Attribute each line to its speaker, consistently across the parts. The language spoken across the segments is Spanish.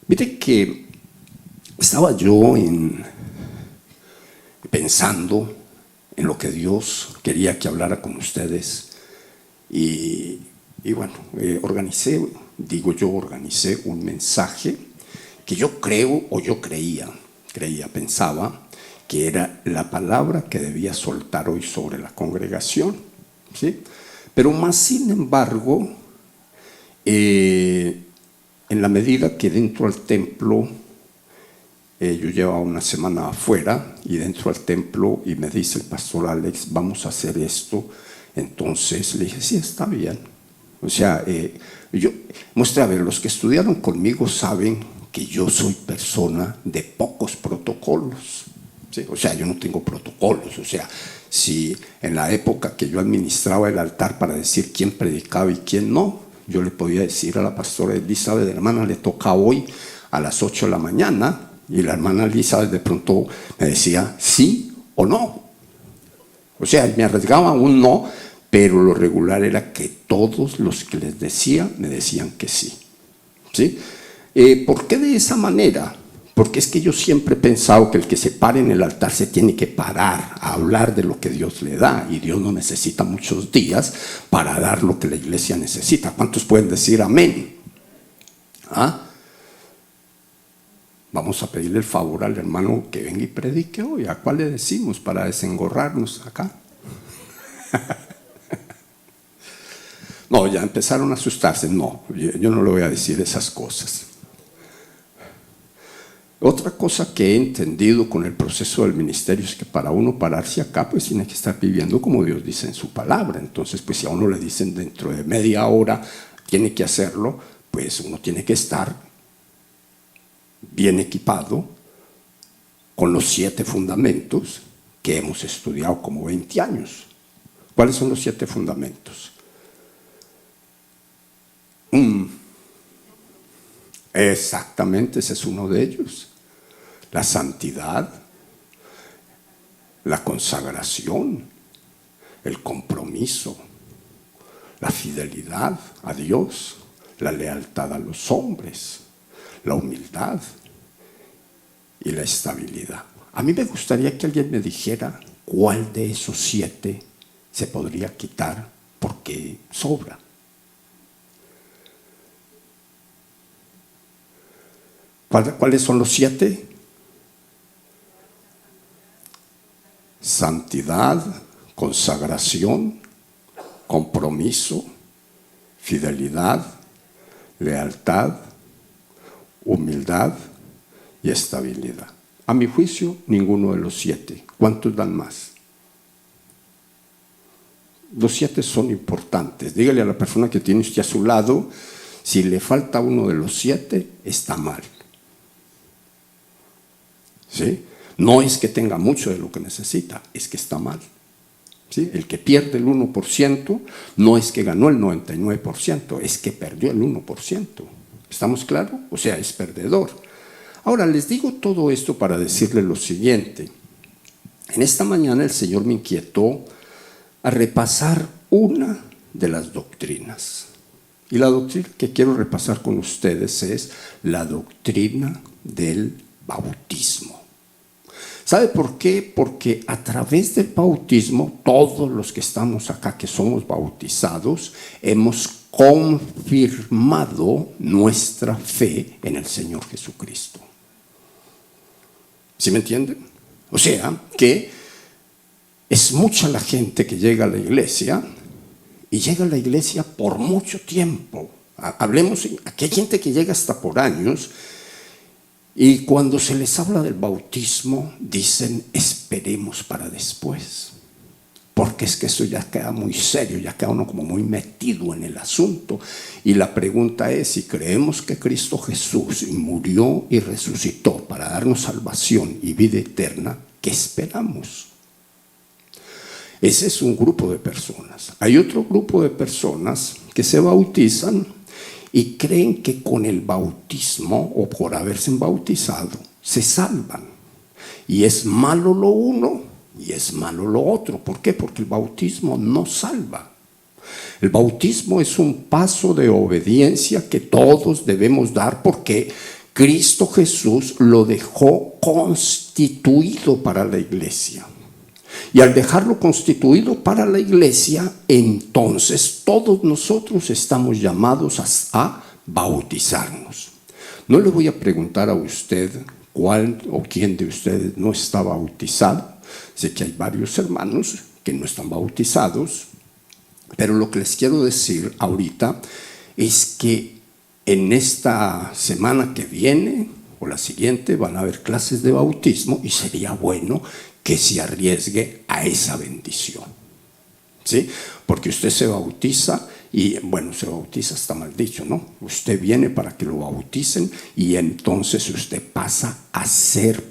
Speaker 1: Mire que estaba yo pensando en lo que Dios quería que hablara con ustedes y bueno, organicé un mensaje que yo creo o yo pensaba que era la palabra que debía soltar hoy sobre la congregación, ¿sí? Pero más sin embargo, en la medida que dentro del templo, yo llevaba una semana afuera y dentro del templo, y me dice el pastor Alex, vamos a hacer esto. Entonces le dije, sí, está bien. O sea, muestra, a ver, los que estudiaron conmigo saben que yo soy persona de pocos protocolos, ¿sí? O sea, yo no tengo protocolos. O sea, si en la época que yo administraba el altar para decir quién predicaba y quién no, yo le podía decir a la pastora Elizabeth, hermana, le toca hoy a las 8 de la mañana, y la hermana Elizabeth de pronto me decía sí o no. O sea, me arriesgaba un no, pero lo regular era que todos los que les decía me decían que sí, ¿sí? ¿Por qué de esa manera? Porque es que yo siempre he pensado que el que se pare en el altar se tiene que parar a hablar de lo que Dios le da, y Dios no necesita muchos días para dar lo que la iglesia necesita. ¿Cuántos pueden decir amén? ¿Ah? Vamos a pedirle el favor al hermano que venga y predique hoy. ¿A cuál le decimos para desengorrarnos acá? No, ya empezaron a asustarse. No, yo no le voy a decir esas cosas. Otra cosa que he entendido con el proceso del ministerio es que para uno pararse acá, pues tiene que estar viviendo como Dios dice en su palabra. Entonces, pues si a uno le dicen dentro de media hora tiene que hacerlo, pues uno tiene que estar bien equipado con los 7 fundamentos que hemos estudiado como 20 años. ¿Cuáles son los 7 fundamentos? Exactamente, ese es uno de ellos. La santidad, la consagración, el compromiso, la fidelidad a Dios, la lealtad a los hombres, la humildad y la estabilidad. A mí me gustaría que alguien me dijera cuál de esos 7 se podría quitar porque sobra. ¿Cuáles son los 7? Santidad, consagración, compromiso, fidelidad, lealtad, humildad y estabilidad. A mi juicio, ninguno de los 7. ¿Cuántos dan más? Los 7 son importantes. Dígale a la persona que tiene usted a su lado, si le falta uno de los 7, está mal. ¿Sí? No es que tenga mucho de lo que necesita, es que está mal. ¿Sí? El que pierde el 1% no es que ganó el 99%, es que perdió el 1%. ¿Estamos claros? O sea, es perdedor. Ahora, les digo todo esto para decirles lo siguiente. En esta mañana el Señor me inquietó a repasar una de las doctrinas. Y la doctrina que quiero repasar con ustedes es la doctrina del bautismo. ¿Sabe por qué? Porque a través del bautismo, todos los que estamos acá, que somos bautizados, hemos confirmado nuestra fe en el Señor Jesucristo. ¿Sí me entienden? O sea, que es mucha la gente que llega a la iglesia y llega a la iglesia por mucho tiempo. Hablemos, aquí hay gente que llega hasta por años. Y cuando se les habla del bautismo, dicen, esperemos para después. Porque es que eso ya queda muy serio, ya queda uno como muy metido en el asunto. Y la pregunta es, si creemos que Cristo Jesús murió y resucitó para darnos salvación y vida eterna, ¿qué esperamos? Ese es un grupo de personas. Hay otro grupo de personas que se bautizan y creen que con el bautismo o por haberse bautizado se salvan. Y es malo lo uno y es malo lo otro. ¿Por qué? Porque el bautismo no salva. El bautismo es un paso de obediencia que todos debemos dar porque Cristo Jesús lo dejó constituido para la iglesia. Y al dejarlo constituido para la iglesia, entonces todos nosotros estamos llamados a bautizarnos. No le voy a preguntar a usted cuál o quién de ustedes no está bautizado. Sé que hay varios hermanos que no están bautizados, pero lo que les quiero decir ahorita es que en esta semana que viene o la siguiente van a haber clases de bautismo y sería bueno que se arriesgue a esa bendición, ¿sí? Porque usted se bautiza y, bueno, se bautiza está mal dicho, ¿no? Usted viene para que lo bauticen y entonces usted pasa a ser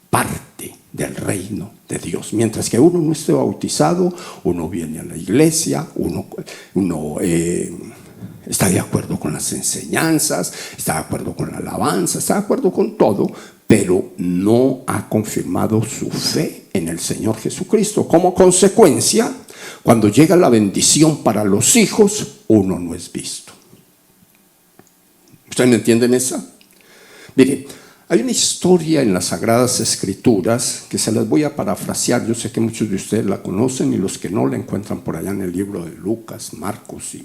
Speaker 1: parte del reino de Dios. Mientras que uno no esté bautizado, uno viene a la iglesia, uno está de acuerdo con las enseñanzas, está de acuerdo con la alabanza, está de acuerdo con todo, pero no ha confirmado su fe en el Señor Jesucristo. Como consecuencia, cuando llega la bendición para los hijos, uno no es visto. ¿Ustedes me entienden esa? Miren, hay una historia en las Sagradas Escrituras que se las voy a parafrasear. Yo sé que muchos de ustedes la conocen y los que no la encuentran por allá en el libro de Lucas, Marcos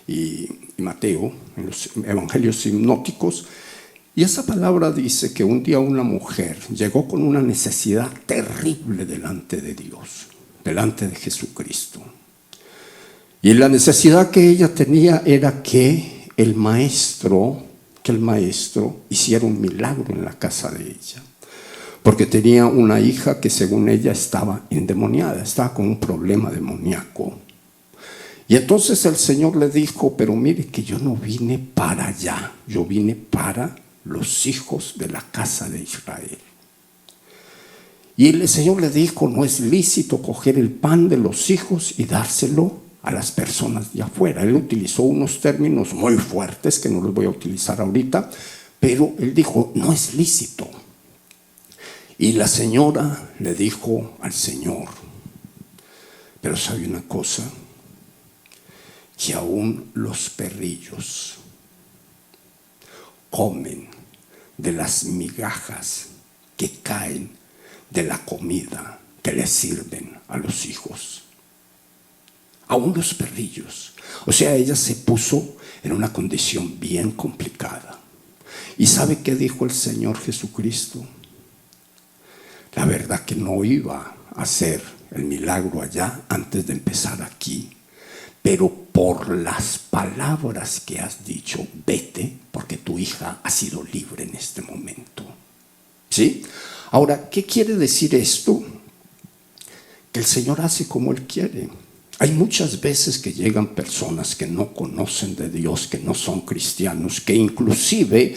Speaker 1: y Mateo, en los evangelios sinópticos. Y esa palabra dice que un día una mujer llegó con una necesidad terrible delante de Dios, delante de Jesucristo. Y la necesidad que ella tenía era que el maestro hiciera un milagro en la casa de ella. Porque tenía una hija que según ella estaba endemoniada, estaba con un problema demoníaco. Y entonces el Señor le dijo, pero mire que yo no vine para allá, yo vine para los hijos de la casa de Israel. Y el Señor le dijo, no es lícito coger el pan de los hijos y dárselo a las personas de afuera. Él utilizó unos términos muy fuertes que no los voy a utilizar ahorita, pero él dijo, no es lícito. Y la señora le dijo al Señor, pero sabe una cosa, que aún los perrillos comen de las migajas que caen de la comida que les sirven a los hijos. Aún los perrillos. O sea, ella se puso en una condición bien complicada. ¿Y sabe qué dijo el Señor Jesucristo? La verdad que no iba a hacer el milagro allá antes de empezar aquí. Pero por las palabras que has dicho, vete, porque tu hija ha sido libre en este momento. ¿Sí? Ahora, ¿qué quiere decir esto? Que el Señor hace como Él quiere. Hay muchas veces que llegan personas que no conocen de Dios, que no son cristianos, que inclusive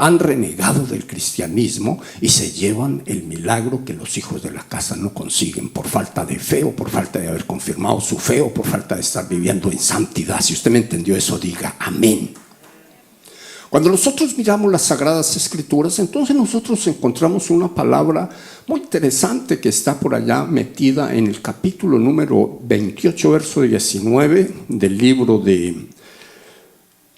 Speaker 1: han renegado del cristianismo y se llevan el milagro que los hijos de la casa no consiguen por falta de fe o por falta de haber confirmado su fe o por falta de estar viviendo en santidad. Si usted me entendió eso, diga amén. Cuando nosotros miramos las Sagradas Escrituras, entonces nosotros encontramos una palabra muy interesante que está por allá metida en el capítulo número 28, verso 19 del libro de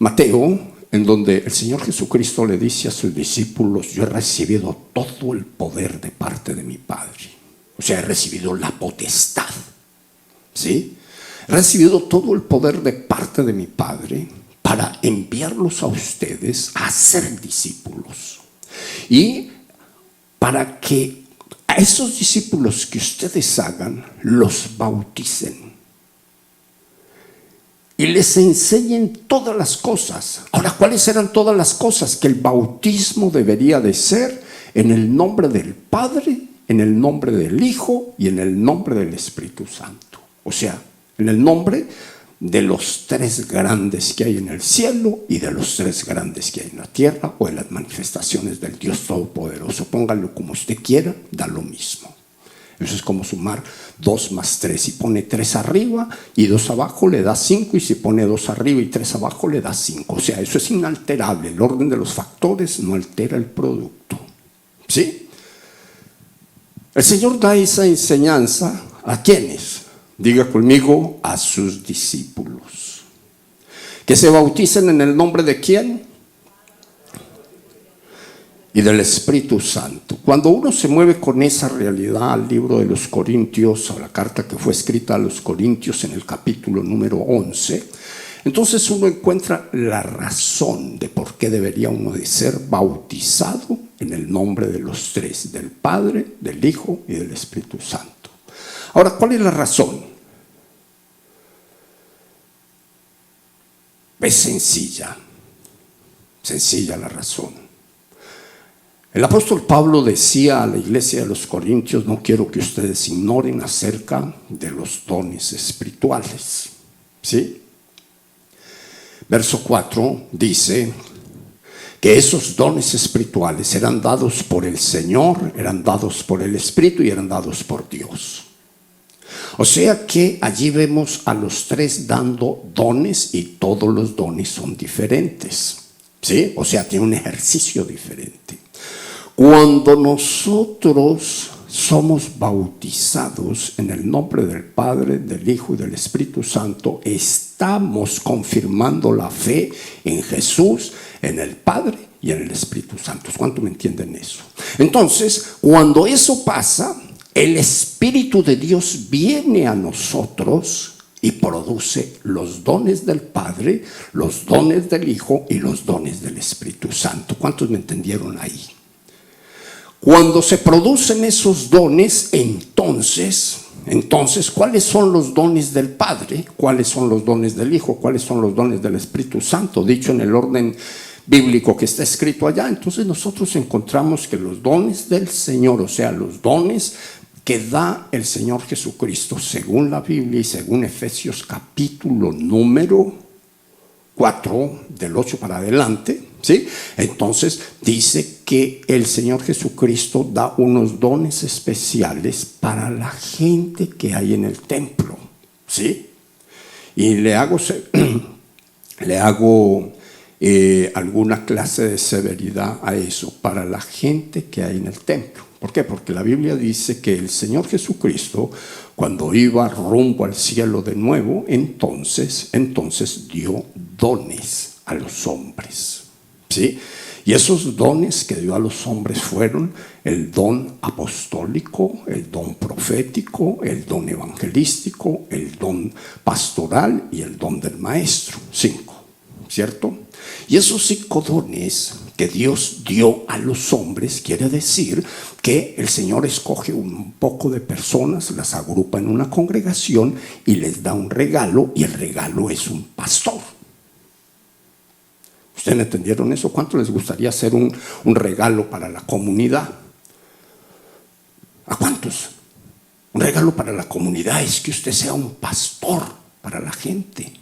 Speaker 1: Mateo, en donde el Señor Jesucristo le dice a sus discípulos, yo he recibido todo el poder de parte de mi Padre. O sea, he recibido la potestad. ¿Sí? He recibido todo el poder de parte de mi Padre para enviarlos a ustedes a ser discípulos. Y para que a esos discípulos que ustedes hagan, los bauticen. Y les enseñen todas las cosas. Ahora, ¿cuáles eran todas las cosas? Que el bautismo debería de ser en el nombre del Padre, en el nombre del Hijo y en el nombre del Espíritu Santo. O sea, en el nombre de los tres grandes que hay en el cielo y de los tres grandes que hay en la tierra, o en las manifestaciones del Dios Todopoderoso. Póngalo como usted quiera, da lo mismo. Eso es como sumar 2 más 3. Si pone 3 arriba y 2 abajo le da 5, y si pone 2 arriba y 3 abajo le da 5. O sea, eso es inalterable. El orden de los factores no altera el producto. ¿Sí? El Señor da esa enseñanza ¿a quiénes? Diga conmigo, a sus discípulos. Que se bauticen en el nombre de ¿quién? y del Espíritu Santo. Cuando uno se mueve con esa realidad al libro de los Corintios, a la carta que fue escrita a los Corintios en el capítulo número 11, entonces uno encuentra la razón de por qué debería uno de ser bautizado en el nombre de los tres, del Padre, del Hijo y del Espíritu Santo. Ahora, ¿cuál es la razón? Es sencilla la razón. El apóstol Pablo decía a la iglesia de los Corintios: no quiero que ustedes ignoren acerca de los dones espirituales. ¿Sí? Verso 4 dice que esos dones espirituales eran dados por el Señor, eran dados por el Espíritu y eran dados por Dios. O sea que allí vemos a los tres dando dones y todos los dones son diferentes. ¿Sí? O sea, tiene un ejercicio diferente. Cuando nosotros somos bautizados en el nombre del Padre, del Hijo y del Espíritu Santo, estamos confirmando la fe en Jesús, en el Padre y en el Espíritu Santo. ¿Cuánto me entienden eso? Entonces, cuando eso pasa, el Espíritu de Dios viene a nosotros y produce los dones del Padre, los dones del Hijo y los dones del Espíritu Santo. ¿Cuántos me entendieron ahí? Cuando se producen esos dones, entonces, ¿cuáles son los dones del Padre? ¿Cuáles son los dones del Hijo? ¿Cuáles son los dones del Espíritu Santo? Dicho en el orden bíblico que está escrito allá. Entonces nosotros encontramos que los dones del Señor, o sea, los dones que da el Señor Jesucristo, según la Biblia y según Efesios capítulo número 4, del 8 para adelante, ¿sí? Entonces dice que el Señor Jesucristo da unos dones especiales para la gente que hay en el templo, ¿sí? Y le hago alguna clase de severidad a eso, para la gente que hay en el templo. ¿Por qué? Porque la Biblia dice que el Señor Jesucristo, cuando iba rumbo al cielo de nuevo, entonces dio dones a los hombres, ¿sí? Y esos dones que dio a los hombres fueron el don apostólico, el don profético, el don evangelístico, el don pastoral y el don del maestro. 5, ¿cierto? Y esos 5 dones que Dios dio a los hombres quiere decir que el Señor escoge un poco de personas, las agrupa en una congregación y les da un regalo, y el regalo es un pastor. ¿Ustedes entendieron eso? ¿Cuánto les gustaría hacer un regalo para la comunidad? ¿A cuántos? Un regalo para la comunidad es que usted sea un pastor para la gente,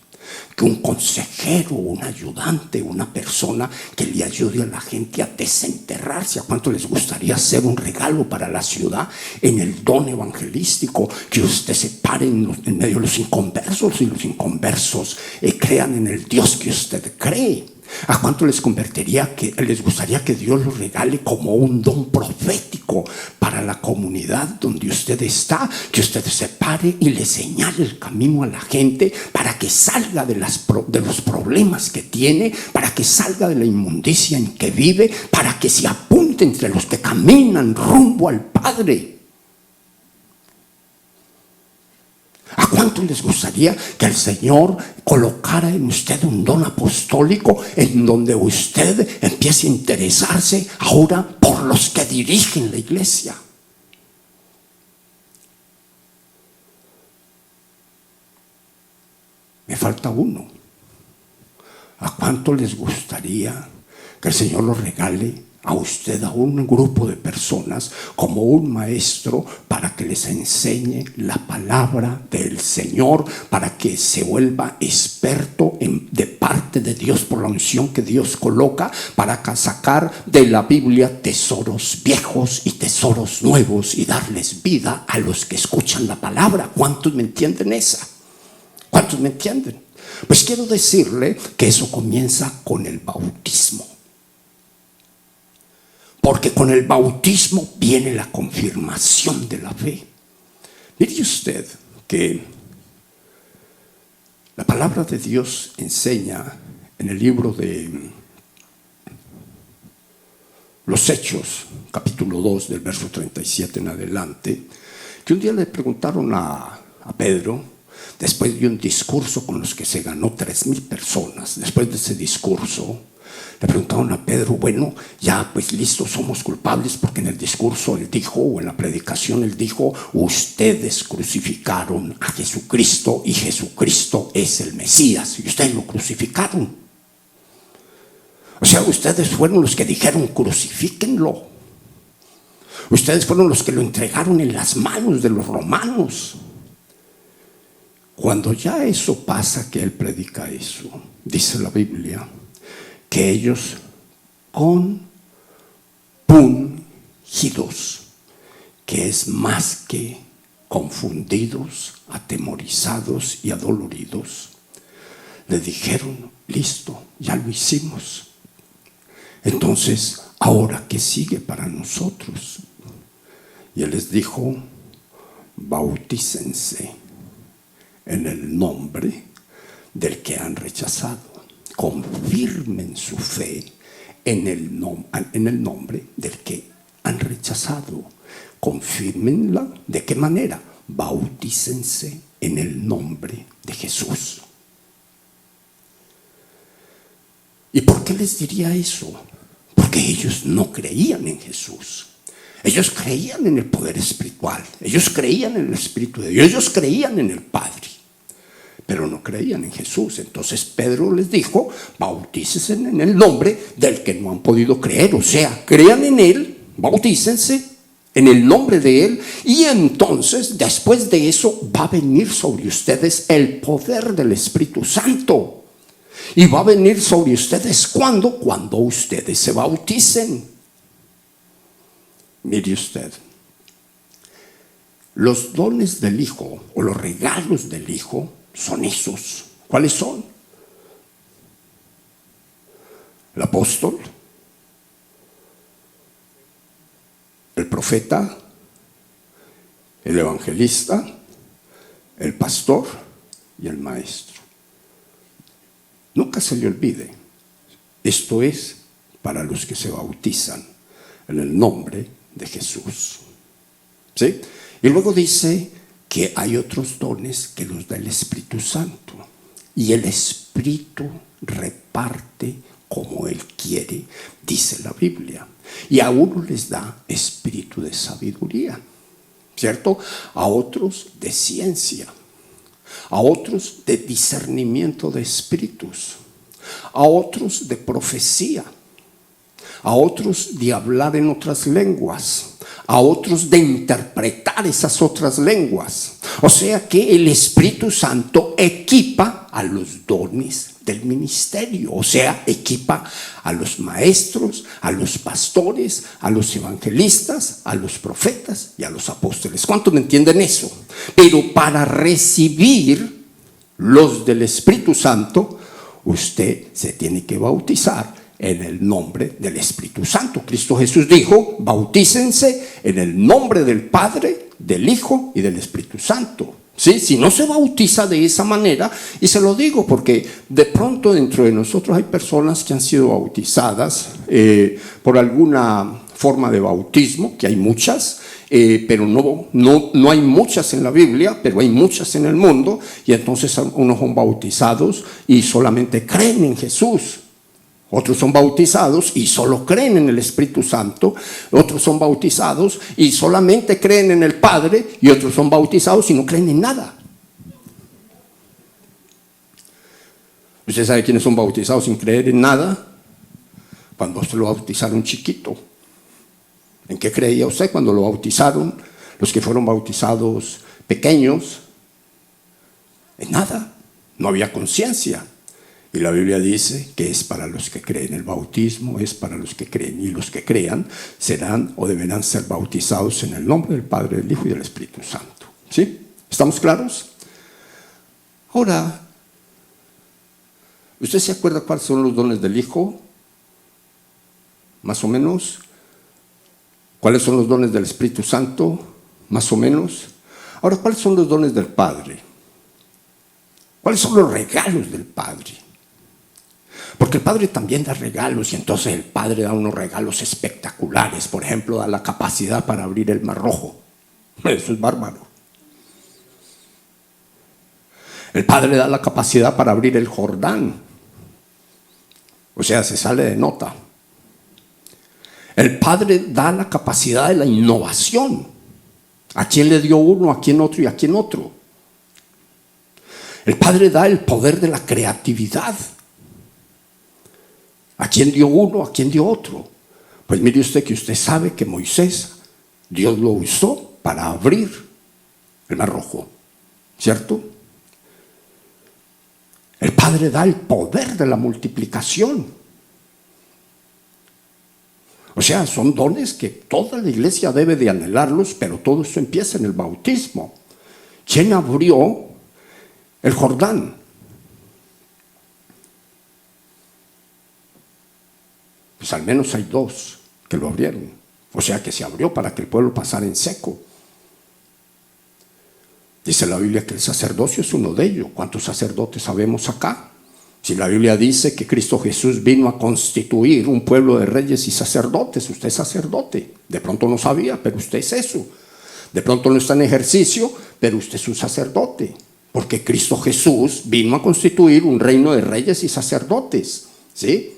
Speaker 1: que un consejero, un ayudante, una persona que le ayude a la gente a desenterrarse. ¿A cuánto les gustaría hacer un regalo para la ciudad en el don evangelístico? Que usted se pare en medio de los inconversos y los inconversos crean en el Dios que usted cree. ¿A cuánto les gustaría que Dios los regale como un don profético para la comunidad donde usted está? Que usted se pare y le señale el camino a la gente para que salga de los problemas que tiene, para que salga de la inmundicia en que vive, para que se apunte entre los que caminan rumbo al Padre. ¿A cuánto les gustaría que el Señor colocara en usted un don apostólico en donde usted empiece a interesarse ahora por los que dirigen la iglesia? Me falta uno. ¿A cuánto les gustaría que el Señor lo regale a usted, a un grupo de personas, como un maestro, para que les enseñe la palabra del Señor, para que se vuelva experto de parte de Dios por la unción que Dios coloca, para sacar de la Biblia tesoros viejos y tesoros nuevos y darles vida a los que escuchan la palabra? ¿Cuántos me entienden esa? ¿Cuántos me entienden? Pues quiero decirle que eso comienza con el bautismo. Porque con el bautismo viene la confirmación de la fe. Mire usted que la palabra de Dios enseña en el libro de los Hechos, capítulo 2, del verso 37 en adelante, que un día le preguntaron a Pedro, después de un discurso con los que se ganó 3,000 personas, después de ese discurso, le preguntaron a Pedro, bueno, ya pues listo, somos culpables, porque en el discurso él dijo, o en la predicación él dijo, ustedes crucificaron a Jesucristo y Jesucristo es el Mesías, y ustedes lo crucificaron. O sea, ustedes fueron los que dijeron, crucifíquenlo. Ustedes fueron los que lo entregaron en las manos de los romanos. Cuando ya eso pasa, que él predica eso, dice la Biblia, que ellos compungidos, que es más que confundidos, atemorizados y adoloridos, le dijeron, listo, ya lo hicimos. Entonces, ¿ahora qué sigue para nosotros? Y él les dijo, bautícense en el nombre del que han rechazado. Confirmen su fe en el nombre del que han rechazado. Confírmenla. ¿De qué manera? Bautícense en el nombre de Jesús. ¿Y por qué les diría eso? Porque ellos no creían en Jesús. Ellos creían en el poder espiritual. Ellos creían en el Espíritu de Dios. Ellos creían en el Padre, pero no creían en Jesús. Entonces Pedro les dijo, bautícense en el nombre del que no han podido creer. O sea, crean en Él, bautícense en el nombre de Él, y entonces después de eso va a venir sobre ustedes el poder del Espíritu Santo. Y va a venir sobre ustedes ¿cuándo? Cuando ustedes se bauticen. Mire usted, los dones del Hijo o los regalos del Hijo son esos. ¿Cuáles son? El apóstol, el profeta, el evangelista, el pastor y el maestro. Nunca se le olvide, esto es para los que se bautizan en el nombre de Jesús. ¿Sí? Y luego dice que hay otros dones que los da el Espíritu Santo. Y el Espíritu reparte como Él quiere, dice la Biblia. Y a uno les da espíritu de sabiduría, ¿cierto? A otros de ciencia, a otros de discernimiento de espíritus, a otros de profecía, a otros de hablar en otras lenguas, a otros de interpretar esas otras lenguas. O sea que el Espíritu Santo equipa a los dones del ministerio, o sea, equipa a los maestros, a los pastores, a los evangelistas, a los profetas y a los apóstoles. ¿Cuántos me entienden eso? Pero para recibir los del Espíritu Santo, usted se tiene que bautizar en el nombre del Espíritu Santo. Cristo Jesús dijo, bautícense en el nombre del Padre, del Hijo y del Espíritu Santo. ¿Sí? Si no se bautiza de esa manera, y se lo digo porque de pronto dentro de nosotros hay personas que han sido bautizadas por alguna forma de bautismo, que hay muchas, pero no hay muchas en la Biblia, pero hay muchas en el mundo, y entonces unos son bautizados y solamente creen en Jesús. Otros son bautizados y solo creen en el Espíritu Santo. Otros son bautizados y solamente creen en el Padre. Y otros son bautizados y no creen en nada. ¿Usted sabe quiénes son bautizados sin creer en nada? Cuando se lo bautizaron chiquito. ¿En qué creía usted cuando lo bautizaron? Los que fueron bautizados pequeños. En nada. No había conciencia. Y la Biblia dice que es para los que creen. El bautismo es para los que creen. Y los que crean serán o deberán ser bautizados en el nombre del Padre, del Hijo y del Espíritu Santo. ¿Sí? ¿Estamos claros? Ahora, ¿usted se acuerda cuáles son los dones del Hijo? Más o menos. ¿Cuáles son los dones del Espíritu Santo? Más o menos. Ahora, ¿cuáles son los dones del Padre? ¿Cuáles son los regalos del Padre? Porque el Padre también da regalos, y entonces el Padre da unos regalos espectaculares. Por ejemplo, da la capacidad para abrir el Mar Rojo. Eso es bárbaro. El Padre da la capacidad para abrir el Jordán. O sea, se sale de nota. El Padre da la capacidad de la innovación. ¿A quién le dio uno, a quién otro y a quién otro? El Padre da el poder de la creatividad. ¿A quién dio uno, a quién dio otro? Pues mire usted que usted sabe que Moisés, Dios lo usó para abrir el Mar Rojo, ¿cierto? El Padre da el poder de la multiplicación. O sea, son dones que toda la iglesia debe de anhelarlos, pero todo eso empieza en el bautismo. ¿Quién abrió el Jordán? Pues al menos hay dos que lo abrieron. O sea que se abrió para que el pueblo pasara en seco. Dice la Biblia que el sacerdocio es uno de ellos. ¿Cuántos sacerdotes sabemos acá? Si la Biblia dice que Cristo Jesús vino a constituir un pueblo de reyes y sacerdotes, usted es sacerdote. De pronto no sabía, pero usted es eso. De pronto no está en ejercicio, pero usted es un sacerdote. Porque Cristo Jesús vino a constituir un reino de reyes y sacerdotes. ¿Sí?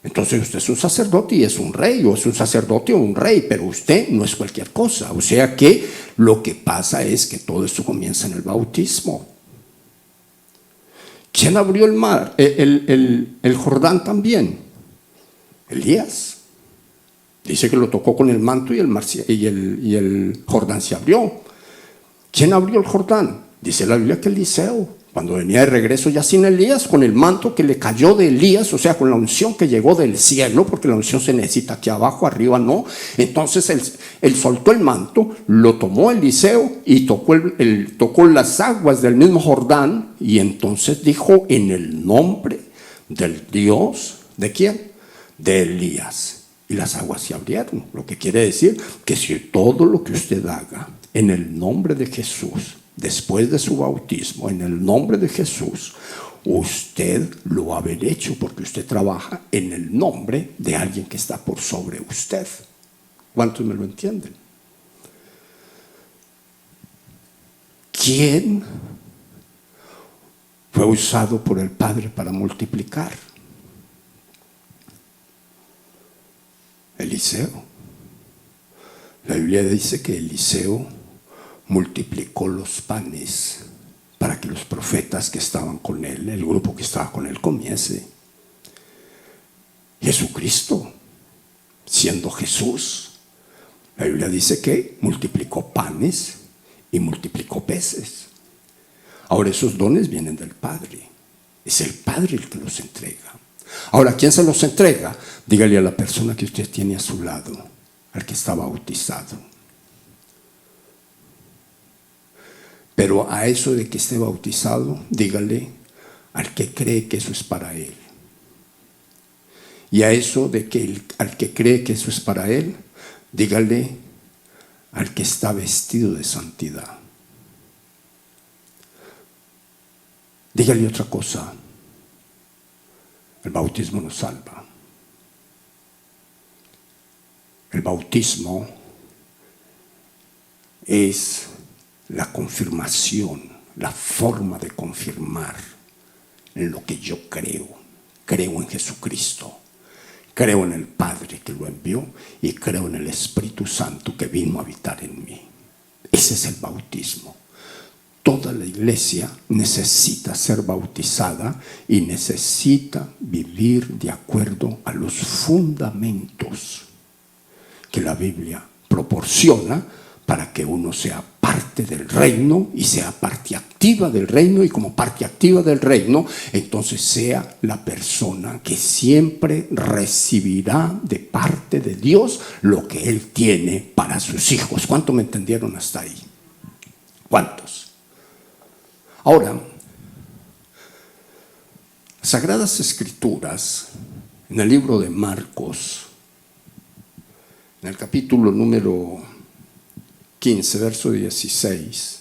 Speaker 1: Entonces usted es un sacerdote y es un rey, o es un sacerdote o un rey, pero usted no es cualquier cosa. O sea que lo que pasa es que todo esto comienza en el bautismo. ¿Quién abrió el mar? El Jordán también. Elías. Dice que lo tocó con el manto y el Jordán se abrió. ¿Quién abrió el Jordán? Dice la Biblia que Eliseo. Cuando venía de regreso ya sin Elías, con el manto que le cayó de Elías, o sea, con la unción que llegó del cielo, porque la unción se necesita aquí abajo, arriba no. Entonces él soltó el manto, lo tomó Eliseo y tocó las aguas del mismo Jordán, y entonces dijo: en el nombre del Dios, ¿de quién? De Elías. Y las aguas se abrieron. Lo que quiere decir que si todo lo que usted haga en el nombre de Jesús, después de su bautismo, en el nombre de Jesús, usted lo va a haber hecho porque usted trabaja en el nombre de alguien que está por sobre usted. ¿Cuántos me lo entienden? ¿Quién fue usado por el Padre para multiplicar? Eliseo. La Biblia dice que Eliseo multiplicó los panes para que los profetas que estaban con él, el grupo que estaba con él, comiese. Jesucristo, siendo Jesús, la Biblia dice que multiplicó panes y multiplicó peces. Ahora esos dones vienen del Padre. Es el Padre el que los entrega. Ahora, ¿quién se los entrega? Dígale a la persona que usted tiene a su lado, al que está bautizado. Pero a eso de que esté bautizado, dígale al que cree que eso es para él. Y a eso de que al que cree que eso es para él, dígale al que está vestido de santidad. Dígale otra cosa. El bautismo nos salva. El bautismo es la confirmación, la forma de confirmar en lo que yo creo. Creo en Jesucristo, creo en el Padre que lo envió y creo en el Espíritu Santo que vino a habitar en mí. Ese es el bautismo. Toda la iglesia necesita ser bautizada y necesita vivir de acuerdo a los fundamentos que la Biblia proporciona para que uno sea parte del reino y sea parte activa del reino, y como parte activa del reino, entonces sea la persona que siempre recibirá de parte de Dios lo que Él tiene para sus hijos. ¿Cuántos me entendieron hasta ahí? ¿Cuántos? Ahora, las Sagradas Escrituras, en el libro de Marcos, en el capítulo número 15, verso 16,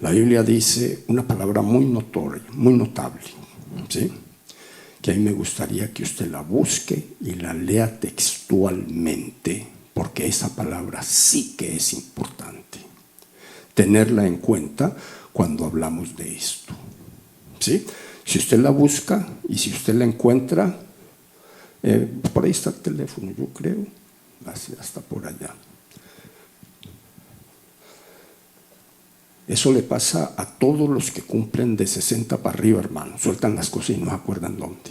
Speaker 1: la Biblia dice una palabra muy notoria, muy notable, ¿sí? que a mí me gustaría que usted la busque y la lea textualmente, porque esa palabra sí que es importante tenerla en cuenta cuando hablamos de esto, ¿sí? Si usted la busca y si usted la encuentra, por ahí está el teléfono, yo creo, hasta por allá. Eso le pasa a todos los que cumplen de 60 para arriba, hermano. Sueltan las cosas y no se acuerdan dónde.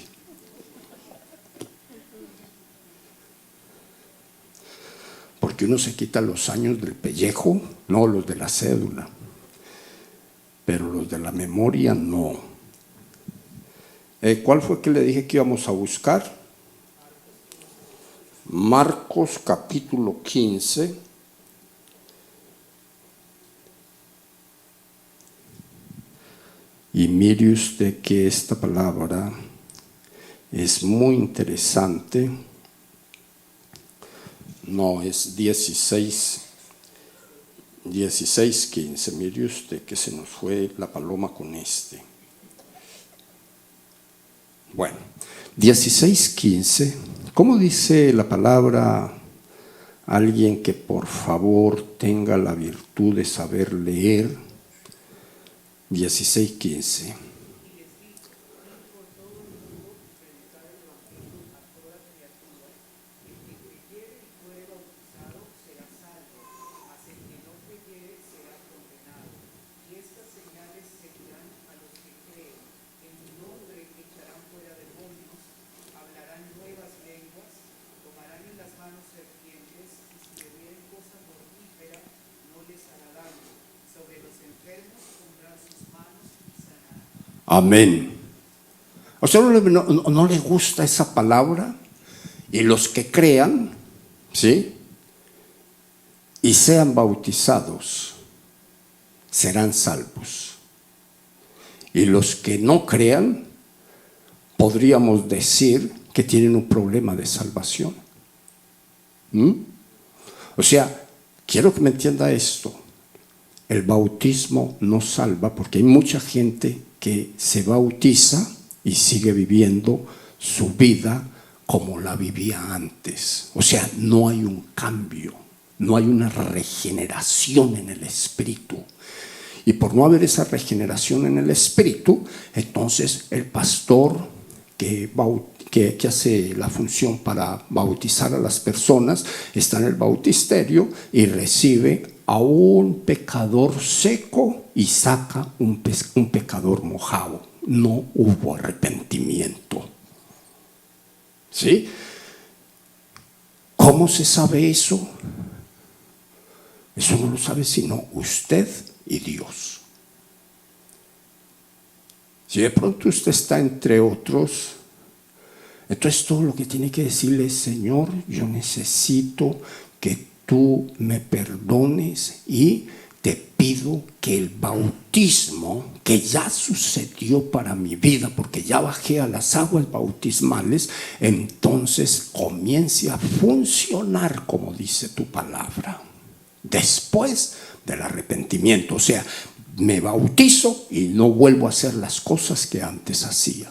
Speaker 1: Porque uno se quita los años del pellejo, no los de la cédula, pero los de la memoria no. ¿Cuál fue que le dije que íbamos a buscar? Marcos capítulo 15. Y mire usted que esta palabra es muy interesante. No, es 16:15. Mire usted que se nos fue la paloma con este. Bueno, 16:15. ¿Cómo dice la palabra? Alguien que por favor tenga la virtud de saber leer. 16:15. Amén. ¿A usted no le gusta esa palabra? Y los que crean, ¿sí?, y sean bautizados, serán salvos. Y los que no crean, podríamos decir que tienen un problema de salvación. O sea, quiero que me entienda esto. El bautismo no salva, porque hay mucha gente que se bautiza y sigue viviendo su vida como la vivía antes. O sea, no hay un cambio, no hay una regeneración en el espíritu. Y por no haber esa regeneración en el espíritu, entonces el pastor que hace la función para bautizar a las personas está en el bautisterio y recibe a un pecador seco y saca un pecador mojado. No hubo arrepentimiento. ¿Sí? ¿Cómo se sabe eso? Eso no lo sabe sino usted y Dios. Si de pronto usted está entre otros, entonces todo lo que tiene que decirle es: Señor, yo necesito que tú me perdones y te pido que el bautismo que ya sucedió para mi vida, porque ya bajé a las aguas bautismales, entonces comience a funcionar como dice tu palabra, después del arrepentimiento. O sea, me bautizo y no vuelvo a hacer las cosas que antes hacía.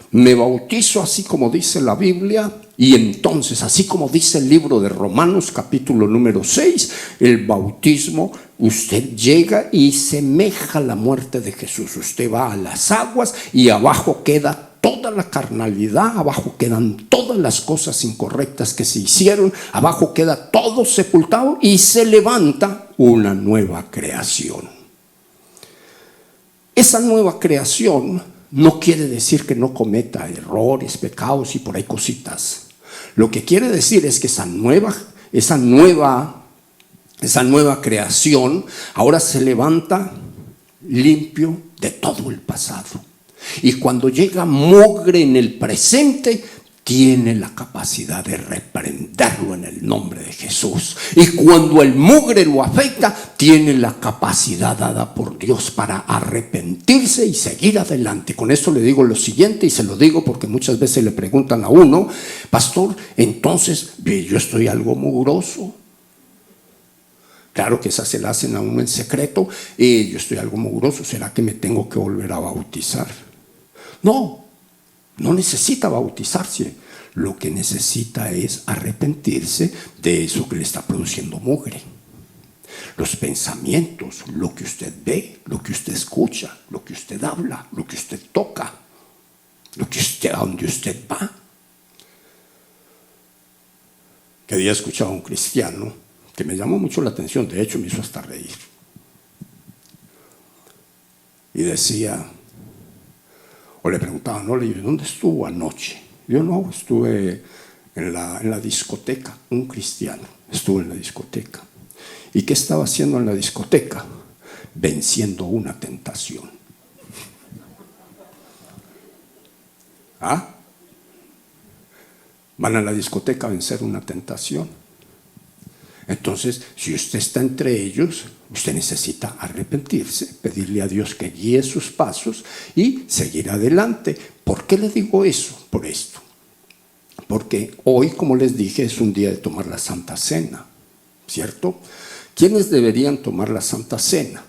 Speaker 1: Me bautizo así como dice la Biblia, y entonces, así como dice el libro de Romanos capítulo número 6, el bautismo, usted llega y semeja la muerte de Jesús. Usted va a las aguas y abajo queda toda la carnalidad, abajo quedan todas las cosas incorrectas que se hicieron, abajo queda todo sepultado y se levanta una nueva creación. Esa nueva creación no quiere decir que no cometa errores, pecados y por ahí cositas. Lo que quiere decir es que esa nueva creación ahora se levanta limpio de todo el pasado. Y cuando llega mugre en el presente, tiene la capacidad de reprenderlo en el nombre de Jesús. Y cuando el mugre lo afecta, tiene la capacidad dada por Dios para arrepentirse y seguir adelante. Con esto le digo lo siguiente, y se lo digo porque muchas veces le preguntan a uno: pastor, entonces yo estoy algo mugroso. Claro que esa se la hacen a uno en secreto. Yo estoy algo mugroso, ¿será que me tengo que volver a bautizar? No. No necesita bautizarse. Lo que necesita es arrepentirse de eso que le está produciendo mugre. Los pensamientos, lo que usted ve, lo que usted escucha, lo que usted habla, lo que usted toca, a donde usted va. Que día escuchaba a un cristiano que me llamó mucho la atención, de hecho me hizo hasta reír. Y decía, o le preguntaban, no, le digo, ¿dónde estuvo anoche? Yo no, estuve en la discoteca, un cristiano, estuvo en la discoteca. ¿Y qué estaba haciendo en la discoteca? Venciendo una tentación. ¿Ah? Van a la discoteca a vencer una tentación. Entonces, si usted está entre ellos, usted necesita arrepentirse, pedirle a Dios que guíe sus pasos y seguir adelante. ¿Por qué le digo eso? Por esto. Porque hoy, como les dije, es un día de tomar la Santa Cena, ¿cierto? ¿Quiénes deberían tomar la Santa Cena?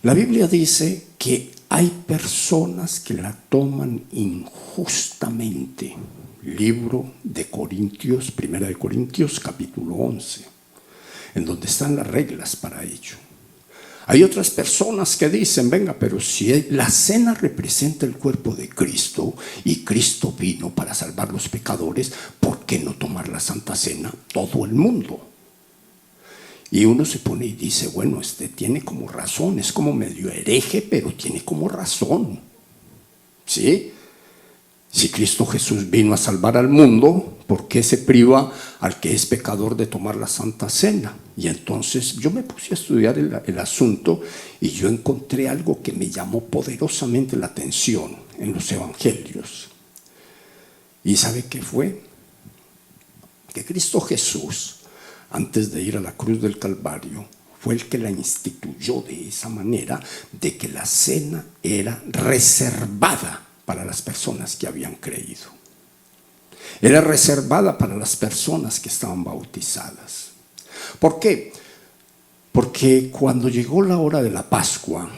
Speaker 1: La Biblia dice que hay personas que la toman injustamente. Libro de Corintios, Primera de Corintios, capítulo 11, en donde están las reglas para ello. Hay otras personas que dicen, venga, pero si la cena representa el cuerpo de Cristo y Cristo vino para salvar los pecadores, ¿por qué no tomar la Santa Cena todo el mundo? Y uno se pone y dice, bueno, tiene como razón, es como medio hereje, pero tiene como razón. ¿Sí? Si Cristo Jesús vino a salvar al mundo, ¿por qué se priva al que es pecador de tomar la Santa Cena? Y entonces yo me puse a estudiar el asunto y yo encontré algo que me llamó poderosamente la atención en los evangelios. ¿Y sabe qué fue? Que Cristo Jesús, antes de ir a la cruz del Calvario, fue el que la instituyó de esa manera, de que la cena era reservada para las personas que habían creído. Era reservada para las personas que estaban bautizadas. ¿Por qué? Porque cuando llegó la hora de la Pascua,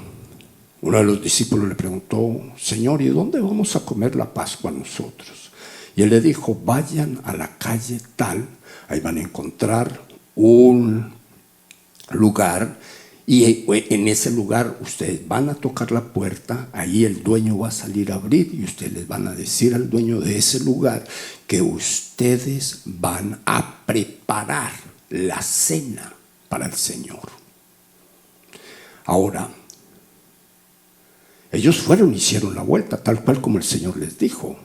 Speaker 1: uno de los discípulos le preguntó, Señor, ¿y dónde vamos a comer la Pascua nosotros? Y él le dijo, vayan a la calle tal, ahí van a encontrar un lugar y en ese lugar ustedes van a tocar la puerta, ahí el dueño va a salir a abrir y ustedes les van a decir al dueño de ese lugar que ustedes van a preparar la cena para el Señor. Ahora, ellos fueron y hicieron la vuelta, tal cual como el Señor les dijo.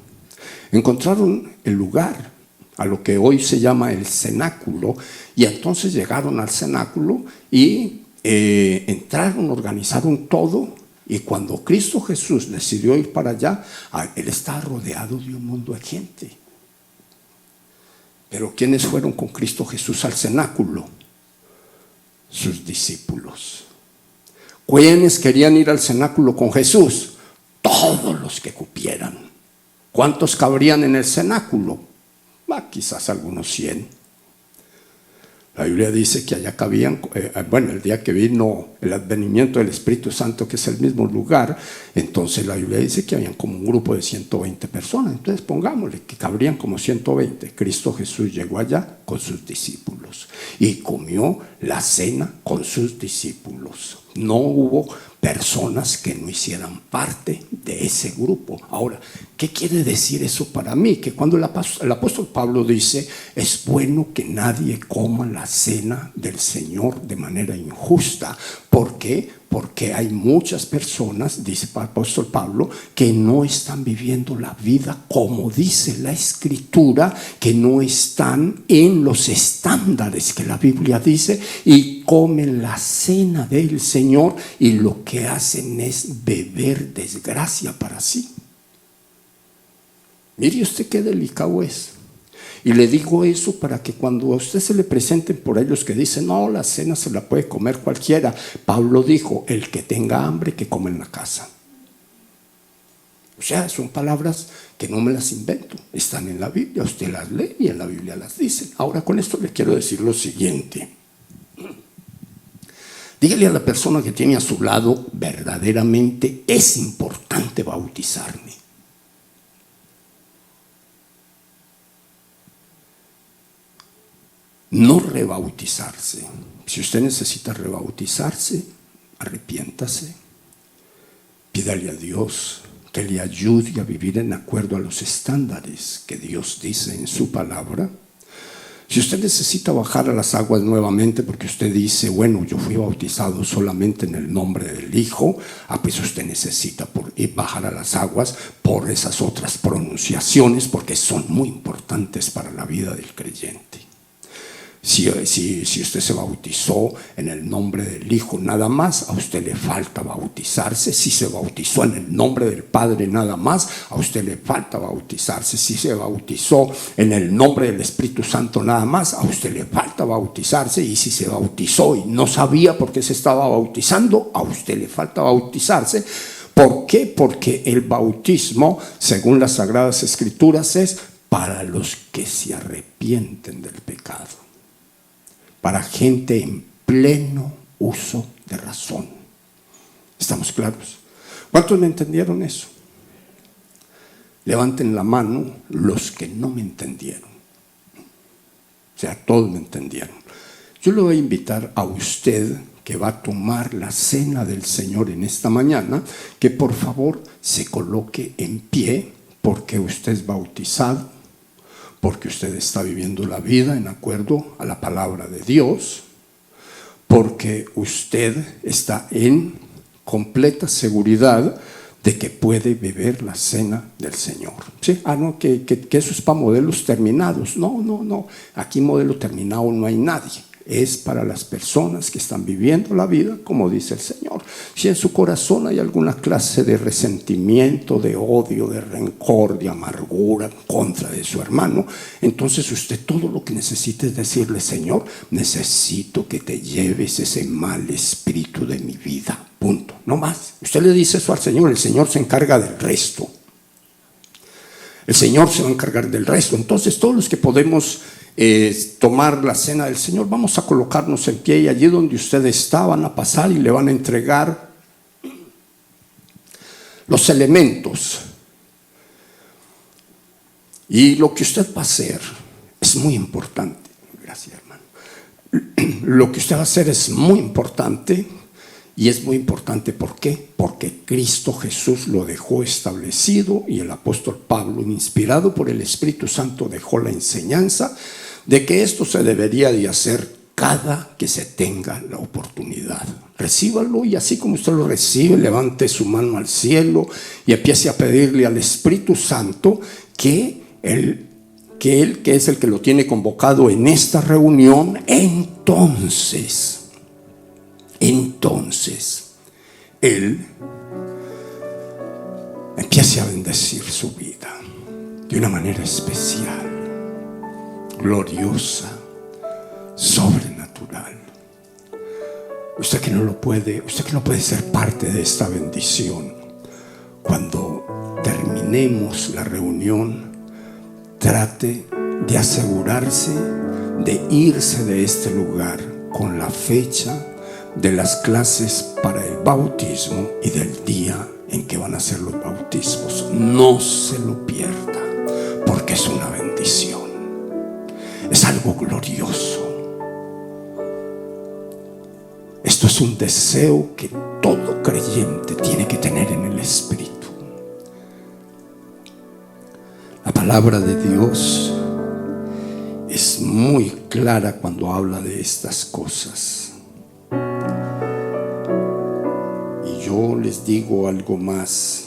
Speaker 1: Encontraron el lugar, a lo que hoy se llama el cenáculo, y entonces llegaron al cenáculo y entraron, organizaron todo, y cuando Cristo Jesús decidió ir para allá, él estaba rodeado de un mundo de gente. Pero ¿quiénes fueron con Cristo Jesús al cenáculo? Sus discípulos. ¿Quiénes querían ir al cenáculo con Jesús? Todos los que cupieran. ¿Cuántos cabrían en el cenáculo? Quizás algunos 100. La Biblia dice que allá cabían, el día que vino el advenimiento del Espíritu Santo, que es el mismo lugar, entonces la Biblia dice que habían como un grupo de 120 personas. Entonces pongámosle que cabrían como 120. Cristo Jesús llegó allá con sus discípulos y comió la cena con sus discípulos. No hubo personas que no hicieran parte de ese grupo. Ahora, ¿qué quiere decir eso para mí? Que cuando el apóstol Pablo dice, es bueno que nadie coma la cena del Señor de manera injusta. ¿Por qué? Porque hay muchas personas, dice el apóstol Pablo, que no están viviendo la vida como dice la Escritura, que no están en los estándares que la Biblia dice y comen la cena del Señor y lo que hacen es beber desgracia para sí. Mire usted qué delicado es. Y le digo eso para que cuando a usted se le presenten por ellos que dicen, no, la cena se la puede comer cualquiera. Pablo dijo, el que tenga hambre que coma en la casa. O sea, son palabras que no me las invento, están en la Biblia, usted las lee y en la Biblia las dice. Ahora con esto le quiero decir lo siguiente. Dígale a la persona que tiene a su lado, verdaderamente es importante bautizarme. no rebautizarse. Si usted necesita rebautizarse, arrepiéntase, pídale a Dios que le ayude a vivir en acuerdo a los estándares que Dios dice en su palabra. Si usted necesita bajar a las aguas nuevamente porque usted dice, bueno, yo fui bautizado solamente en el nombre del Hijo, pues usted necesita bajar a las aguas por esas otras pronunciaciones, porque son muy importantes para la vida del creyente. Si usted se bautizó en el nombre del Hijo nada más, a usted le falta bautizarse. Si se bautizó en el nombre del Padre nada más, a usted le falta bautizarse. Si se bautizó en el nombre del Espíritu Santo nada más, a usted le falta bautizarse. Y si se bautizó y no sabía por qué se estaba bautizando, a usted le falta bautizarse. ¿Por qué? Porque el bautismo, según las Sagradas Escrituras, es para los que se arrepienten del pecado, para gente en pleno uso de razón. ¿Estamos claros? ¿Cuántos me entendieron eso? Levanten la mano los que no me entendieron. O sea, todos me entendieron. Yo le voy a invitar a usted que va a tomar la cena del Señor en esta mañana, que por favor se coloque en pie, porque usted es bautizado, porque usted está viviendo la vida en acuerdo a la palabra de Dios, porque usted está en completa seguridad de que puede beber la cena del Señor. ¿Sí? No, que eso es para modelos terminados. No. Aquí modelo terminado no hay nadie. Es para las personas que están viviendo la vida como dice el Señor. Si en su corazón hay alguna clase de resentimiento, de odio, de rencor, de amargura en contra de su hermano, entonces usted todo lo que necesita es decirle: Señor, necesito que te lleves ese mal espíritu de mi vida. Punto. No más. Usted le dice eso al Señor, el Señor se encarga del resto. El Señor se va a encargar del resto. Entonces todos los que podemos tomar la cena del Señor, vamos a colocarnos en pie, y allí donde usted está van a pasar y le van a entregar los elementos. Y lo que usted va a hacer es muy importante. Gracias, hermano. Lo que usted va a hacer es muy importante. Y es muy importante, ¿por qué? Porque Cristo Jesús lo dejó establecido, y el apóstol Pablo, inspirado por el Espíritu Santo, dejó la enseñanza de que esto se debería de hacer cada que se tenga la oportunidad. Recíbalo, y así como usted lo recibe, levante su mano al cielo y empiece a pedirle al Espíritu Santo que Él, que es el que lo tiene convocado en esta reunión, entonces Él empiece a bendecir su vida de una manera especial, gloriosa, sobrenatural. Usted que no puede ser parte de esta bendición, cuando terminemos la reunión, trate de asegurarse de irse de este lugar con la fecha de las clases para el bautismo y del día en que van a ser los bautismos. No se lo pierda, porque es una bendición, es algo glorioso. Esto es un deseo que todo creyente tiene que tener en el espíritu. La palabra de Dios es muy clara cuando habla de estas cosas. Yo les digo algo más.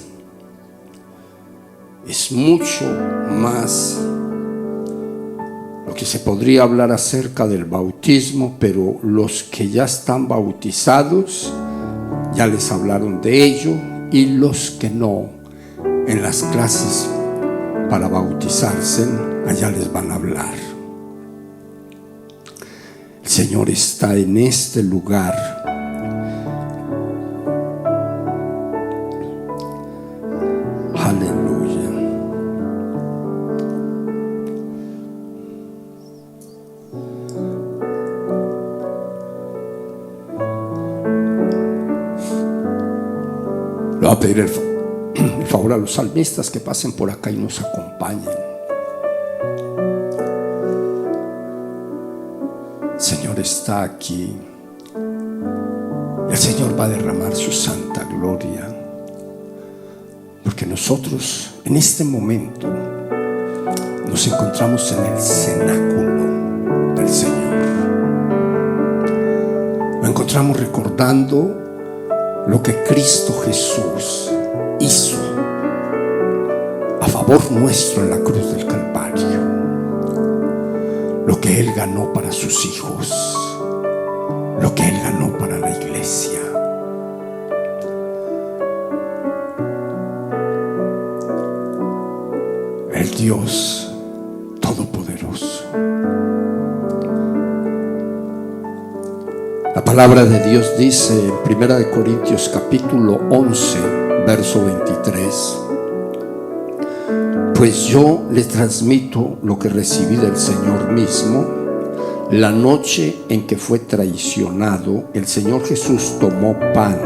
Speaker 1: Es mucho más lo que se podría hablar acerca del bautismo, pero los que ya están bautizados ya les hablaron de ello, y los que no, en las clases para bautizarse, allá les van a hablar. El Señor está en este lugar. Le voy a pedir el favor a los salmistas que pasen por acá y nos acompañen. está aquí. El Señor va a derramar su santa gloria, porque nosotros en este momento nos encontramos en el cenáculo del Señor. Nos encontramos recordando lo que Cristo Jesús hizo a favor nuestro en la cruz del Calvario, lo que Él ganó para sus hijos, lo que Él ganó para la iglesia. El Dios Todopoderoso. La palabra de Dios dice en 1 Corintios capítulo 11, verso 23: pues yo les transmito lo que recibí del Señor mismo. La noche en que fue traicionado, el Señor Jesús tomó pan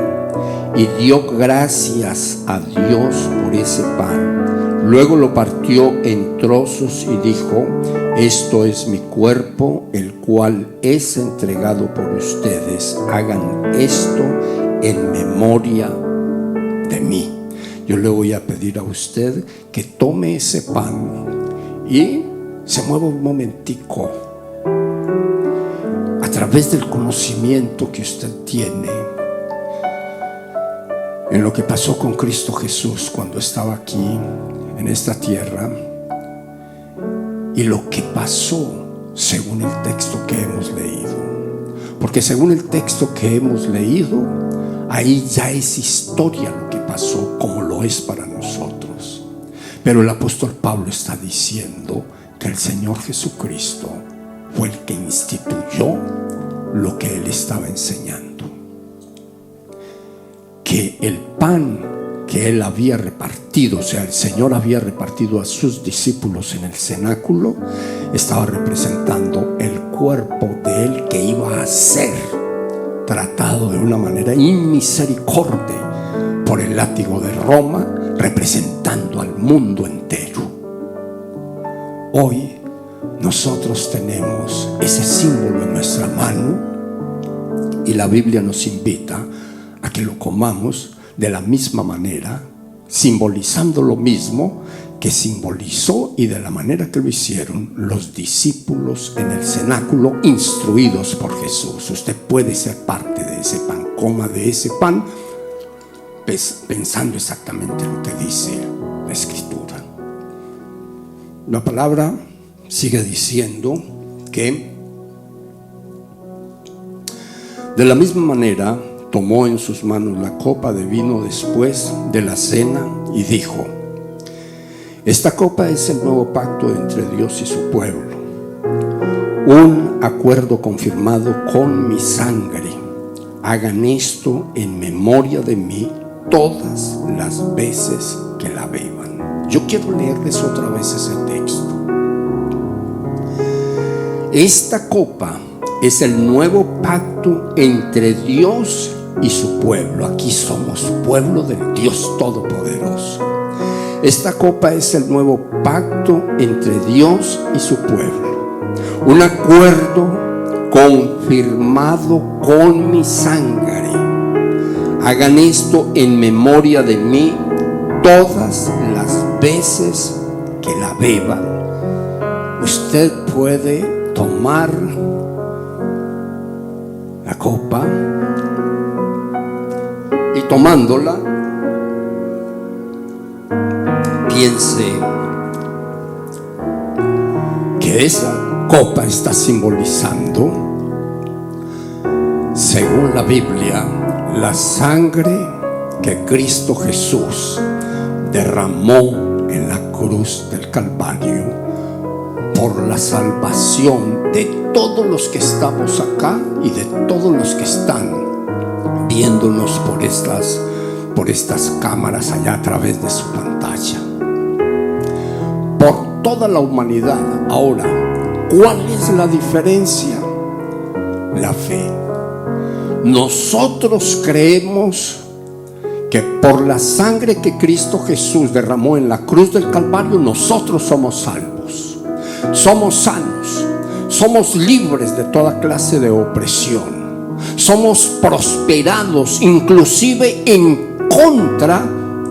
Speaker 1: y dio gracias a Dios por ese pan. Luego lo partió en trozos y dijo: esto es mi cuerpo, el cual es entregado por ustedes. Hagan esto en memoria de mí. Yo le voy a pedir a usted que tome ese pan y se mueva un momentico a través del conocimiento que usted tiene en lo que pasó con Cristo Jesús cuando estaba aquí en esta tierra, y lo que pasó según el texto que hemos leído. Porque según el texto que hemos leído, ahí ya es historia lo que pasó, como lo es para nosotros. Pero el apóstol Pablo está diciendo que el Señor Jesucristo fue el que instituyó lo que Él estaba enseñando. Que el pan que Él había repartido, o sea, el Señor había repartido a sus discípulos en el cenáculo, estaba representando el cuerpo de Él, que iba a ser tratado de una manera inmisericordia por el látigo de Roma, representando al mundo entero. Hoy nosotros tenemos ese símbolo en nuestra mano, y la Biblia nos invita a que lo comamos de la misma manera, simbolizando lo mismo que simbolizó y de la manera que lo hicieron los discípulos en el cenáculo, instruidos por Jesús. Usted puede ser parte de ese pan, coma de ese pan, pensando exactamente lo que dice la Escritura. La palabra sigue diciendo que de la misma manera tomó en sus manos la copa de vino después de la cena y dijo: esta copa es el nuevo pacto entre Dios y su pueblo, un acuerdo confirmado con mi sangre. Hagan esto en memoria de mí todas las veces que la beban. Yo quiero leerles otra vez ese texto. Esta copa es el nuevo pacto entre Dios y su pueblo. Aquí somos pueblo del Dios Todopoderoso. Esta copa es el nuevo pacto entre Dios y su pueblo, un acuerdo confirmado con mi sangre. Hagan esto en memoria de mí todas las veces que la beban. Usted puede tomar la copa y, tomándola, piense que esa copa está simbolizando, según la Biblia, la sangre que Cristo Jesús derramó en la cruz del Calvario por la salvación de todos los que estamos acá y de todos los que están viéndonos por estas cámaras allá a través de su pantalla, por toda la humanidad. Ahora, ¿cuál es la diferencia? La fe. Nosotros creemos que por la sangre que Cristo Jesús derramó en la cruz del Calvario, nosotros somos salvos, somos sanos, somos libres de toda clase de opresión. Somos prosperados inclusive en contra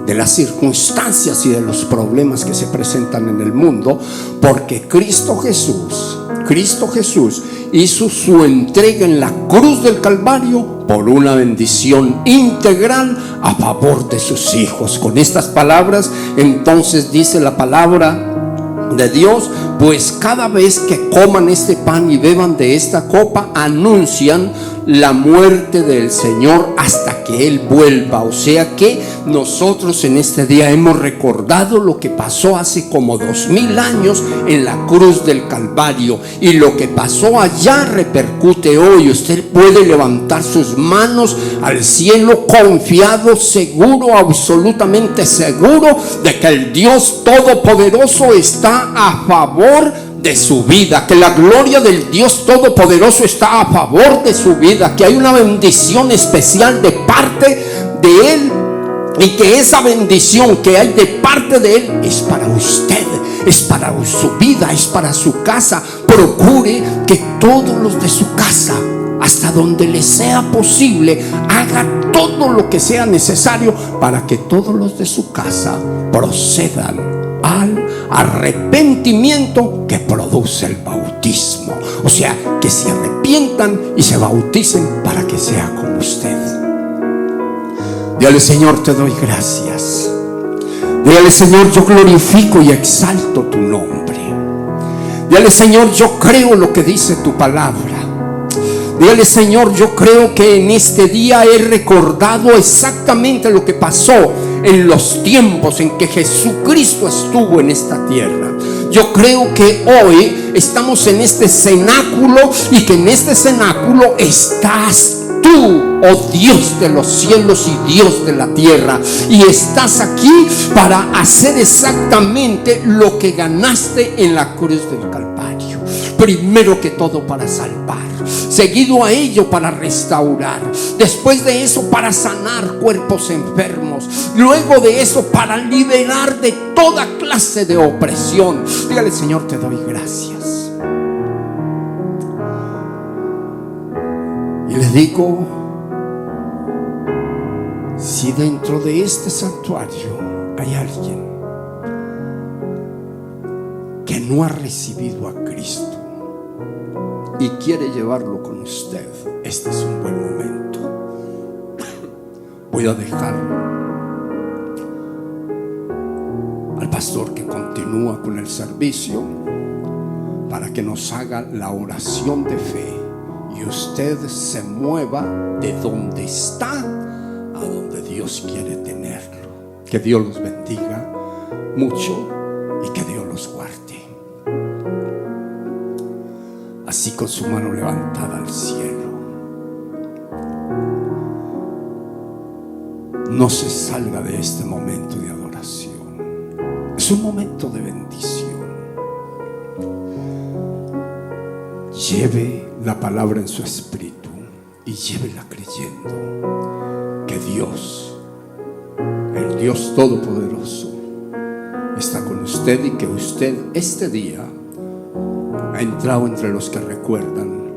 Speaker 1: de las circunstancias y de los problemas que se presentan en el mundo, porque Cristo Jesús hizo su entrega en la cruz del Calvario por una bendición integral a favor de sus hijos. Con estas palabras, entonces dice la palabra de Dios: pues cada vez que coman este pan y beban de esta copa, anuncian la muerte del Señor hasta que Él vuelva. O sea que nosotros en este día hemos recordado lo que pasó hace como 2000 años en la cruz del Calvario, y lo que pasó allá repercute hoy. Usted puede levantar sus manos al cielo confiado, seguro, absolutamente seguro de que el Dios Todopoderoso está a favor de su vida, que la gloria del Dios Todopoderoso está a favor de su vida, que hay una bendición especial de parte de Él, y que esa bendición que hay de parte de Él es para usted, es para su vida, es para su casa. Procure que todos los de su casa, hasta donde le sea posible, haga todo lo que sea necesario para que todos los de su casa procedan al arrepentimiento que produce el bautismo. O sea, que se arrepientan y se bauticen para que sea como usted. Dígale: Señor, te doy gracias. Dígale: Señor, yo glorifico y exalto tu nombre. Dígale: Señor, yo creo lo que dice tu palabra. Dígale: Señor, yo creo que en este día he recordado exactamente lo que pasó en los tiempos en que Jesucristo estuvo en esta tierra. Yo creo que hoy estamos en este cenáculo, y que en este cenáculo estás tú, oh Dios de los cielos y Dios de la tierra, y estás aquí para hacer exactamente lo que ganaste en la cruz del Calvario. Primero que todo para salvar, seguido a ello para restaurar, después de eso para sanar cuerpos enfermos, luego de eso para liberar de toda clase de opresión. Dígale: Señor, te doy gracias. Y le digo, si dentro de este santuario hay alguien que no ha recibido a Cristo y quiere llevarlo con usted, este es un buen momento. Voy a dejar al pastor que continúa con el servicio para que nos haga la oración de fe, y usted se mueva de donde está a donde Dios quiere tenerlo. Que Dios los bendiga mucho y que Dios los guarde. Así, con su mano levantada al cielo, no se salga de este momento de adoración. Es un momento de bendición. Lleve la palabra en su espíritu y llévela creyendo que Dios, el Dios Todopoderoso, está con usted, y que usted este día ha entrado entre los que recuerdan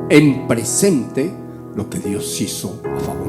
Speaker 1: en presente lo que Dios hizo a favor